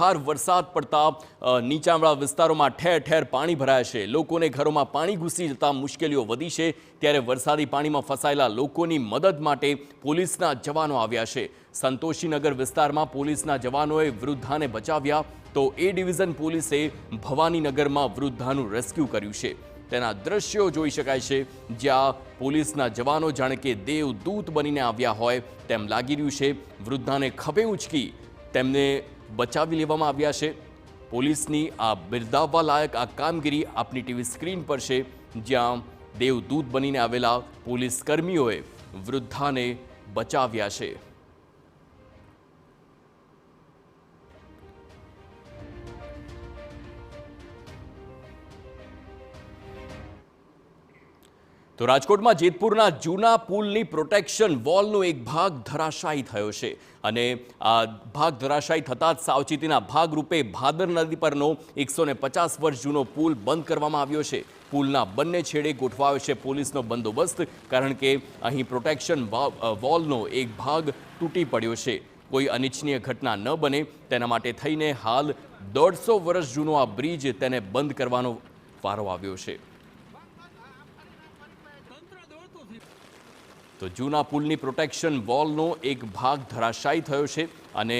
मुसळधार वरसाद પડતા નીચાણવાળા વિસ્તારોમાં ઠેર ઠેર પાણી ભરાયા છે। લોકોને ઘરોમાં પાણી ઘૂસી જતા મુશ્કેલીઓ વધી છે। ત્યારે વરસાદી પાણીમાં ફસાયેલા લોકોની મદદ માટે પોલીસના જવાનો આવ્યા છે। સંતોષીનગર વિસ્તારમાં પોલીસના જવાનોએ વૃદ્ધાને બચાવ્યા તો એ ડિવિઝન પોલીસે ભવાનીનગરમાં વૃદ્ધાનું રેસ્ક્યુ કર્યું છે। તેના દ્રશ્યો જોઈ શકાય છે, જ્યાં પોલીસના જવાનો જાણે કે દેવદૂત બનીને આવ્યા હોય તેમ લાગી રહ્યું છે। વૃદ્ધાને ખભે ઉંચકી તેમને બચાવી લેવામાં આવ્યા છે। પોલીસની આ બિરદાવવા લાયક આ કામગીરી આપની ટીવી સ્ક્રીન પર છે, જ્યાં દેવદૂત બનીને આવેલા પોલીસ કર્મીઓએ વૃદ્ધાને બચાવ્યા છે। તો રાજકોટમાં જેતપુરના જૂના પુલની પ્રોટેક્શન વોલનો એક ભાગ ધરાશાયી થયો છે અને આ ભાગ ધરાશાયી થતાં જ સાવચેતીના ભાગરૂપે ભાદર નદી પરનો 150 વર્ષ જૂનો પુલ બંધ કરવામાં આવ્યો છે। પુલના બંને છેડે ગોઠવાયો છે પોલીસનો બંદોબસ્ત, કારણ કે અહીં પ્રોટેક્શન વોલનો એક ભાગ તૂટી પડ્યો છે। કોઈ અનિચ્છનીય ઘટના ન બને તેના માટે થઈને હાલ 150 વર્ષ જૂનો આ બ્રિજ તેને બંધ કરવાનો વારો આવ્યો છે। તો જૂના પુલની પ્રોટેક્શન વોલનો એક ભાગ ધરાશાયી થયો છે અને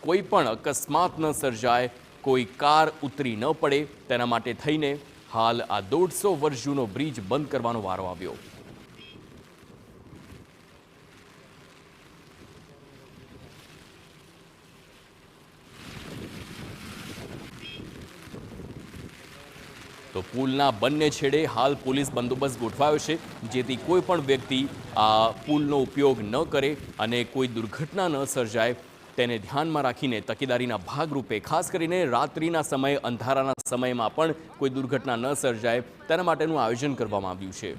કોઈ પણ અકસ્માત ન સર્જાય, કોઈ કાર ઉતરી ન પડે તેના માટે થઈને હાલ આ 150 વર્ષ જૂનો બ્રિજ બંધ કરવાનો વારો આવ્યો। તો પુલના બંને છેડે હાલ પોલીસ બંદોબસ્ત ગોઠવાયો છે, જેથી કોઈ પણ વ્યક્તિ આ પુલનો ઉપયોગ ન કરે અને કોઈ દુર્ઘટના ન સર્જાય તેને ધ્યાનમાં રાખીને તકેદારીના ભાગરૂપે ખાસ કરીને રાત્રિના સમયે, અંધારાના સમયમાં પણ કોઈ દુર્ઘટના ન સર્જાય તેના માટેનું આયોજન કરવામાં આવ્યું છે।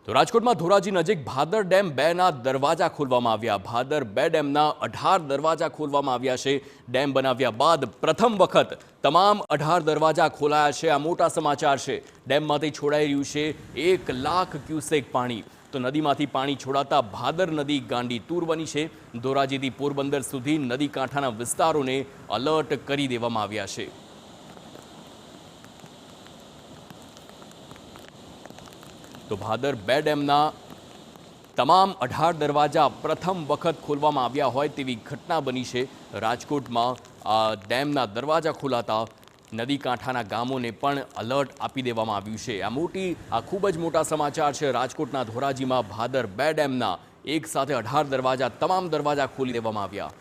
તો રાજકોટમાં ધોરાજી નજીક ભાદર ડેમ 2ના દરવાજા ખોલવામાં આવ્યા। ભાદર 2 ડેમના 18 દરવાજા ખોલવામાં આવ્યા છે। ડેમ બનાવ્યા બાદ પ્રથમ વખત તમામ 18 દરવાજા ખોલાયા છે। આ મોટા સમાચાર છે। ડેમમાંથી છોડાઈ રહ્યું છે 1 લાખ ક્યુસેક પાણી। તો નદીમાંથી પાણી છોડાતા ભાદર નદી ગાંડી તૂર બની છે। ધોરાજીથી પોરબંદર સુધી નદી કાંઠાના વિસ્તારોને અલર્ટ કરી દેવામાં આવ્યા છે। તો ભાદર 2 ડેમના તમામ 18 દરવાજા પ્રથમ વખત ખોલવામાં આવ્યા હોય તેવી ઘટના બની છે। રાજકોટમાં આ ડેમના દરવાજા ખોલાતા નદી કાંઠાના ગામોને પણ અલર્ટ આપી દેવામાં આવ્યું છે। આ ખૂબ જ મોટા સમાચાર છે। રાજકોટના ધોરાજીમાં ભાદર 2 ડેમના એક સાથે 18 દરવાજા, તમામ દરવાજા ખોલી દેવામાં આવ્યા।